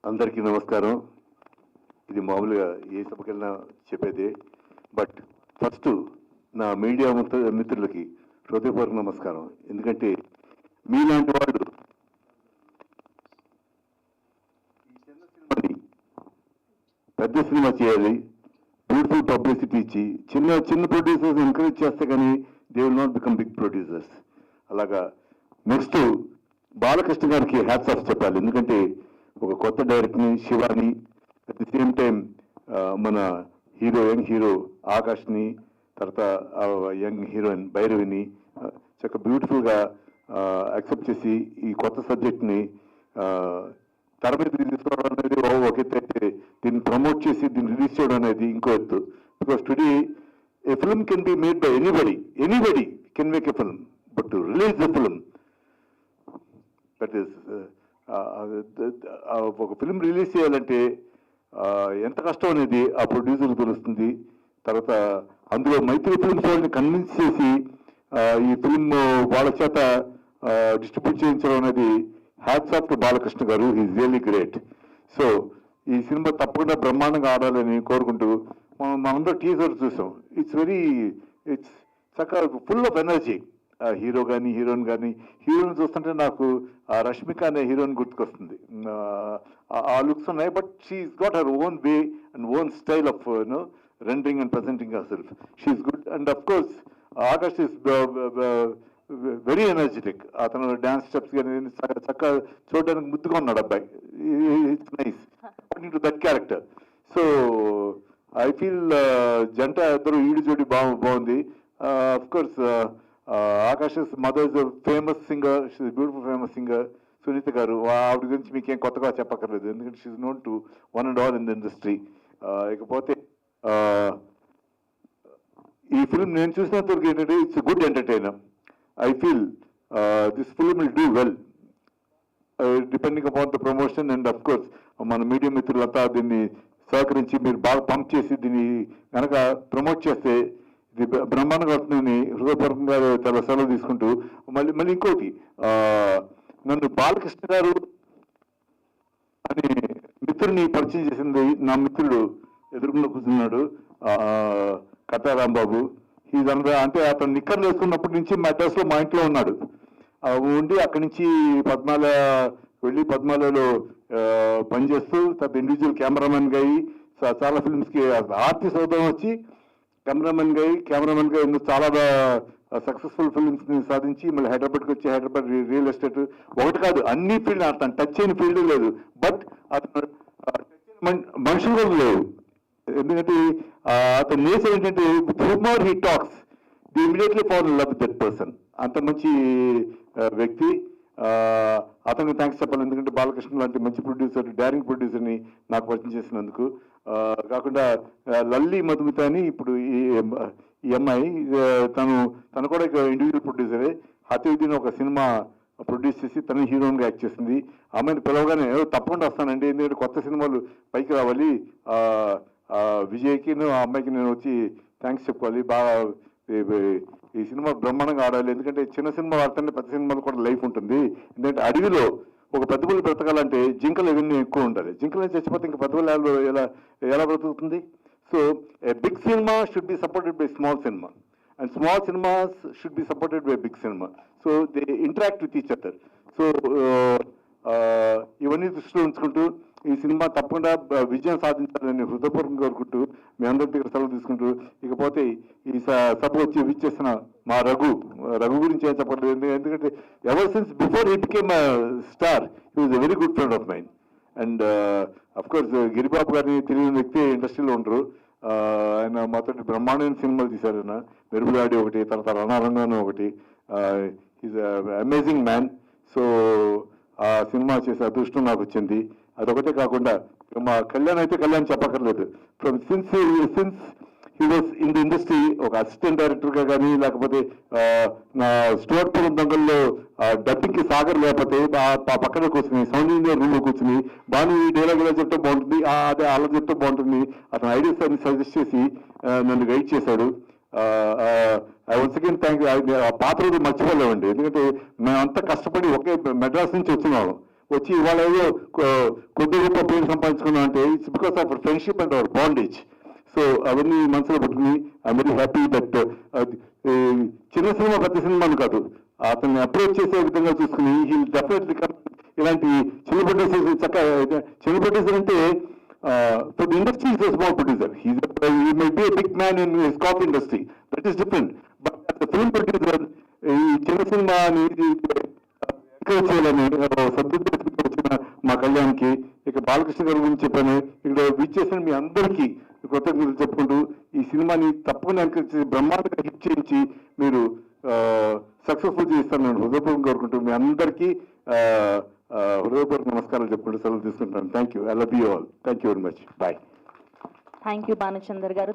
అందరికీ నమస్కారం. ఇది మామూలుగా ఏ సభకెళ్ళినా చెప్పేదే. బట్ ఫస్ట్ నా మీడియా మిత్రులకి హృదయపూర్వక నమస్కారం. ఎందుకంటే మీలాంటి వాళ్ళు ఈ చిన్న సినిమాని పెద్ద సినిమా చేయాలి, బ్యూటిఫుల్ పబ్లిసిటీ ఇచ్చి చిన్న చిన్న ప్రొడ్యూసర్స్ ఎంకరేజ్ చేస్తే కానీ they will not become big producers. అలాగా నెక్స్ట్ బాలకృష్ణ గారికి హ్యాట్స్ ఆఫ్ చెప్పాలి. ఎందుకంటే ఒక కొత్త డైరెక్టర్ని Shivani, at the same time మన యంగ్ హీరో ఆకాష్ని, తర్వాత యంగ్ హీరోయిన్ భైరవిని చక్కగా బ్యూటిఫుల్గా యాక్సెప్ట్ చేసి ఈ కొత్త సబ్జెక్ట్ని తెర మీద తీసుకోవడం అనేది ఒక ఎత్తు అయితే, దీన్ని ప్రమోట్ చేసి దీన్ని రిలీజ్ చేయడం అనేది ఇంకో ఎత్తు. Because today a film can be made by anybody can make a film, but to release the film that is ఒక ఫిల్మ్ రిలీజ్ చేయాలంటే ఎంత కష్టం అనేది ఆ ప్రొడ్యూసర్కి తెలుస్తుంది. తర్వాత అందులో మైత్రి ఫిల్మ్స్ వాళ్ళని కన్విన్స్ చేసి ఈ ఫిల్మ్ వాళ్ళ చేత డిస్ట్రిబ్యూట్ చేయించడం అనేది hats off to Balakrishna garu. Is really great. So ఈ సినిమా తప్పకుండా బ్రహ్మాండంగా ఆడాలని కోరుకుంటూ మనందరూ టీజర్ చూసాం. ఇట్స్ చక్కగా ఫుల్ ఆఫ్ ఎనర్జీ. హీరో కానీ హీరోయిన్ కానీ, హీరోయిన్ చూస్తుంటే నాకు రష్మిక అనే హీరోయిన్ గుర్తుకొస్తుంది. ఆ లుక్స్ ఉన్నాయి, but she's got her own way and own style of rendering and presenting herself. She's good. And of course Akash is very energetic. అతను dance steps కానీ చక్కగా చూడడానికి ముద్దుగా ఉన్నాడు అబ్బాయి. It's nice according to that character. So I feel జంట ఇద్దరు ఈడు జోడి బాగుంది. Of course Akash mother is famous singer, she's beautiful famous singer Sunitha garu. ఆవిడ గురించి మీకేం కొత్తగా చెప్పక్కర్లేదు, ఎందుకంటే she's known to one and all in the industry. ఇకపోతే ఈ ఫిల్మ్ నేను చూసినంత వరకు ఏంటంటే it's good entertainer. I feel this film will do well depending upon the promotion. And of course మన మీడియా మిత్రులంతా దీన్ని సహకరించి మీరు బాగా పంప్ చేసి దీన్ని కనుక ప్రమోట్ చేస్తే ఇది బ్రహ్మాండంగా వస్తుందని హృదయపూర్వకంగా చాలా సెలవు తీసుకుంటూ, మళ్ళీ ఇంకోటి, నన్ను బాలకృష్ణ గారు అని మిత్రుడిని పరిచయం చేసింది నా మిత్రుడు ఎదురుకుండా కూర్చున్నాడు, కట్టారాంబాబు. అంటే అతను నిక్కర్లు వేసుకున్నప్పటి నుంచి మెడ్రాస్లో మా ఇంట్లో ఉన్నాడు. ఉండి అక్కడి నుంచి పద్మాలలో పనిచేస్తూ తర్వాత ఇండివిజువల్ కెమెరామెన్గా అయ్యి చాలా ఫిల్మ్స్కి ఆర్టిస్ట్ అవుదాం వచ్చి కెమెరామెన్ గా ఎందుకు చాలా సక్సెస్ఫుల్ ఫిల్మ్స్ ని సాధించి మళ్ళీ హైదరాబాద్కి వచ్చి హైదరాబాద్ రియల్ ఎస్టేట్ ఒకటి కాదు అన్ని ఫీల్డ్ అతను టచ్ అయిన ఫీల్డ్ లేదు. బట్ అతను మనుషులు కూడా లేవు. ఎందుకంటే అతను నేచర్ ఏంటంటే with humour he talks the immediately fall in love with that person. అంత మంచి వ్యక్తి. అతనికి థ్యాంక్స్ చెప్పాలి, ఎందుకంటే బాలకృష్ణ లాంటి మంచి ప్రొడ్యూసర్, డైరెక్ట్ ప్రొడ్యూసర్ని నాకు పరిచయం చేసినందుకు. కాకుండా లల్లి మధుమిత అని ఇప్పుడు ఈ అమ్మాయి, తను కూడా ఇండివిజువల్ ప్రొడ్యూసరే. హతయుద్దీన్ ఒక సినిమా ప్రొడ్యూస్ చేసి తన హీరోయిన్గా యాక్ట్ చేసింది. అమ్మాయిని పిలవగానే తప్పకుండా వస్తానండి, ఎందుకంటే కొత్త సినిమాలు పైకి రావాలి, విజయ్కి ఆ అమ్మాయికి నేను వచ్చి థ్యాంక్స్ చెప్పుకోవాలి, బాగా ఈ సినిమా బ్రహ్మాండంగా ఆడాలి. ఎందుకంటే చిన్న సినిమా ఆడుతుంటే పెద్ద సినిమాలు కూడా లైఫ్ ఉంటుంది. ఎందుకంటే అడవిలో ఒక పెద్ద పులి బ్రతకాలంటే జింకలు ఇవన్నీ ఎక్కువ ఉండాలి. జింకలు చచ్చిపోతే ఇంకా పెద్ద పులి ఎలా బ్రతుకుతుంది? So a big cinema should be supported by small cinema and small cinemas should be supported by big cinema. So they interact with each other. So ఇవన్నీ దృష్టిలో ఉంచుకుంటూ ఈ సినిమా తప్పకుండా విజయం సాధించాలని హృదయపూర్వకంగా కోరుకుంటూ మీ అందరి దగ్గర సెలవు తీసుకుంటూ, ఇకపోతే ఈ సభ వచ్చి విచ్చేసిన మా రఘు గురించి ఏం చెప్పలేదు. ఎందుకంటే ever since before he became star he was a very good friend of mine. And of course Giribabu గారిని తెలియని వ్యక్తి ఇండస్ట్రీలో ఉండరు. ఆయన మాతో బ్రహ్మాండమైన సినిమాలు తీశారు. ఆయన మెరుగులాడి ఒకటి, తర్వాత రణరంగాను ఒకటి. Is amazing man. సో ఆ సినిమా చేసే అదృష్టం నాకు వచ్చింది. అదొకటే కాకుండా మా కళ్యాణ్ చెప్పక్కర్లేదు. Since he was in the industry ఒక అసిస్టెంట్ డైరెక్టర్గా కానీ, లేకపోతే నా స్టోర్పురం దొంగల్లో డబ్బింగ్కి సాగర్ లేకపోతే పక్కన కూర్చుని సౌండ్ ఇంజనీర్ రూమ్లో కూర్చుని బాను ఈ డైలాగ్ ఇలా చెప్తే బాగుంటుంది, అదే అలా చెప్తే బాగుంటుంది, అతను ఐడియాస్ అన్ని సజెస్ట్ చేసి నన్ను గైడ్ చేశాడు. Once again thank you. ఆ పాత్ర మర్చిపోలేమండి, ఎందుకంటే మేమంతా కష్టపడి ఒకే మెడ్రాస్ నుంచి వచ్చినాము. వచ్చి ఇవాళ ఏదో కొద్ది గొప్ప పేరు సంపాదించుకున్నాం అంటే it's because of friendship and hour bondage. So అవన్నీ మనసులో పెట్టుకుని ఐ వెరీ హ్యాపీ దట్ చిన్న సినిమా పెద్ద సినిమాను కాదు, అతన్ని అప్రోచ్ చేసే విధంగా చూసుకుని హీ డెఫినెట్లీ ఇలాంటి చిన్న ప్రొడ్యూసర్ చక్కగా చిన్న ప్రొడ్యూసర్ అంటే for the industry is small producer, he may be a big man in his coffee industry, that is different. But film producer ఈ చిన్న సినిమాని ఎంకరేజ్ చేయాలని సబ్జెక్ట్ వచ్చిన మా కళ్యాణ్కి, ఇక బాలకృష్ణ గారి గురించి చెప్పాను, ఇక్కడ విచ్చేసిన మీ అందరికీ కృతజ్ఞతలు చెప్పుకుంటూ ఈ సినిమాని తప్పకుండా ఎంకరేజ్ చేసి బ్రహ్మాండంగా హిట్ చేయించి మీరు సక్సెస్ఫుల్ చేస్తాను నేను హృదయపూర్వకంగా కోరుకుంటూ మీ అందరికీ హృదయపూర్వక నమస్కారాలు చెప్పుకుంటూ సెలవు తీసుకుంటాను. Thank you. I love you all. Thank you very much. Bye. Thank you Bhanuchander గారు.